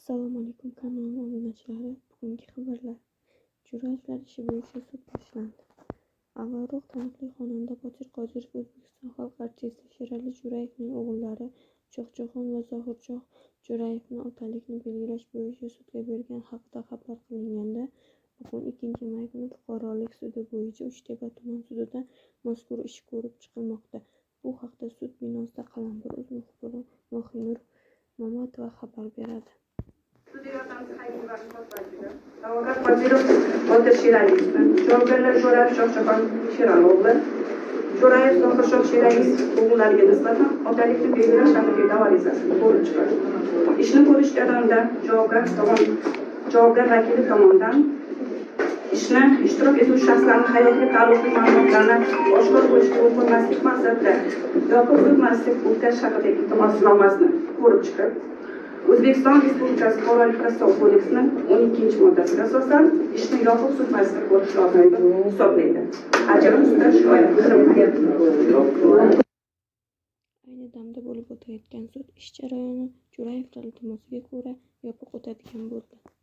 Assalomu alaykum kanal obunachilari. Bugungi xabarlar. Jurnalistlar ishi bo'yicha sud boshlandi. Avvalroq taniqli xonanda Botir Qodirov O'zbekiston xalq artisti Sherali Jo'rayevning o'g'illari Shohjahon va Zohirshoh Jo'rayevni otalikni belgilash bo'yicha sudga bergani haqida xabar qilinganda, bugun 2-may kuni fuqarolik sudi bo'yicha Uchtepa tuman sudida mazkur ish ko'rib chiqilmoqda. Bu haqda sud binosida Qalamqor.uz muxbiri Mohinur Mamatova xabar beradi. Da'vogar Qodirov Botir Sheraliyevni, javobgarlar Jo'rayev Shohjahon Sherali Jo'rayev Zohirshoh Sheraliyev o'g'illariga nisbatan otalikni belgilash haqidagi da'vo arizasini ko'rib chiqadi. Ishni ko'rish jarayonida javobgar vakili tomonidan ishni ishtirok etuvchi shaxslarning hayotiga taalluqli ma'lumotlarni oshkor qilishga ulgurmaslik maqsadida yopiq sud majlisiga o'tkazish haqidagi iltimosnomasini ko'rib chiqib, O'zbekiston Respublikasi Fuqarolik protsessual kodeksining 12-moddasiga asosan ishni yopiq sud majlisida ko'rish lozim deb hisoblaydi. Ajrim ustidan shikoyat qilinmayapti. Ayni damda bo'lib o'tayotgan sud ish jarayoni Jo'rayevlar iltimosiga ko'ra yopiq o'tadigan bo'ldi.